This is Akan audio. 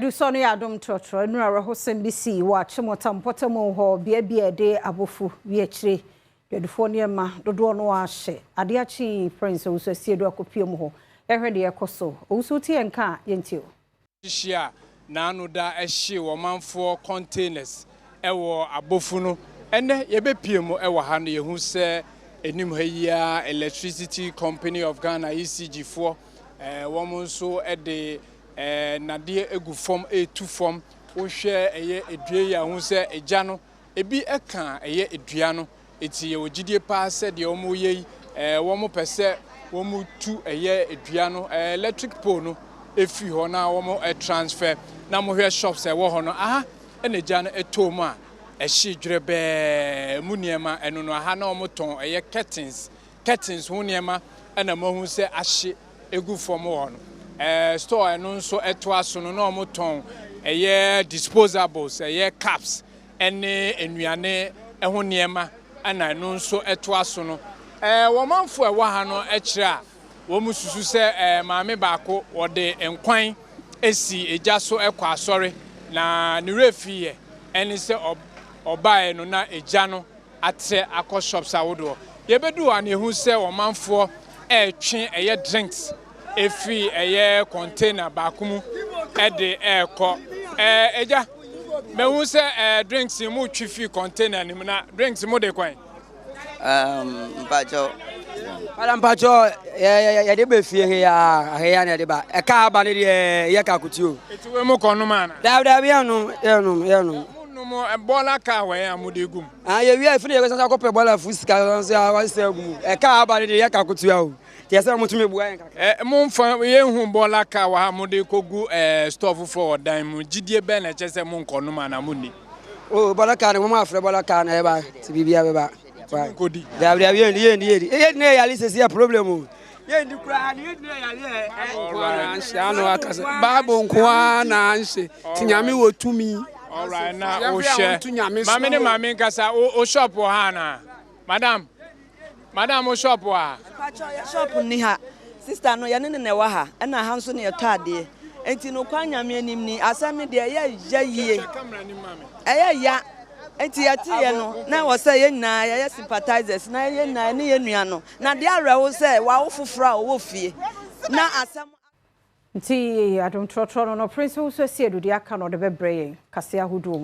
Edu so no ADOM TROTRO no arahosem bi si wa chemotampotamo ho bia de abofu wi akire dedufo ne ma dodo no ahye ade achi prince wo so siedo akopiem ho ehwede ekoso owusu tie nka yentio hia na anu da ehye wo manfo containers ewo abofu no ene ye bepiem ewo ha no yehu se enim ha yia electricity company of Ghana ECG fo wo nso ede nade egu form A2 form wo hwe eye edue ya hu se eja no ebi eka eye edua no eti ye ogidie pa se de omo ye wo mo pese wo mo tu eye edua no electric pole no efi ho na wo mo transfer na mo hwe shops e wo ho no aha ene ja no etom a ehye dwere mu niema eno no aha na wo mo ton eye curtains ho niema ena mo hu se ahye egu form ho no store eno nso eto aso no na omoton eye disposables eye caps ene enuane eho niema ana eno nso eto aso no wo manfo e wa ha no ekire a wo mususu se maame baako wo de enkwan esi eja so ekwa asore na ne refi ye ene se obae no na eja no atre akọ shops awodo ye bedu an ehu se wo manfo etwe eye drinks efi eye container bakumu ede eko eja mehu se drinks mu twifi container ni na drinks mu de kwan mpacho mpacho ya de be fie he ya na de ba e ka ba ne de ye ka kutio eti we mu kono ma na da bia no mo bola ka we amudegum ye wi afi ne ye sansa ko pe bola fu sika sansa wa se agum e ka ba ne de ye ka kutio o ti ese mo tumi buwa en kaka mo mfa ye hu bola ka wa ha mo de kogu store for odan mu gidie be na chese mo nkono ma na muni o bola ka ne mo ma afre bola ka na e ba ti bibia be ba kodi da ye ne ya li se problem o ye ndi kura ne ye ya li anu akase babo nko na anse tinyame wo tumi all right na o share mami nkasa o shop ha na madam o shop ha shop ni ha sister no ya ne wa ha na ha nso ne yeto ade enti no kwa nyame anim ni asame de ya yie ya enti ya ti ye no na wo say ye nyina ya sympathizers na ye nyina ne ye nua no na de arewo say wa wo foforo a wo fie na asam nti ADOM TROTRO no prince wo so siedo de aka no de bebreye kase ahodo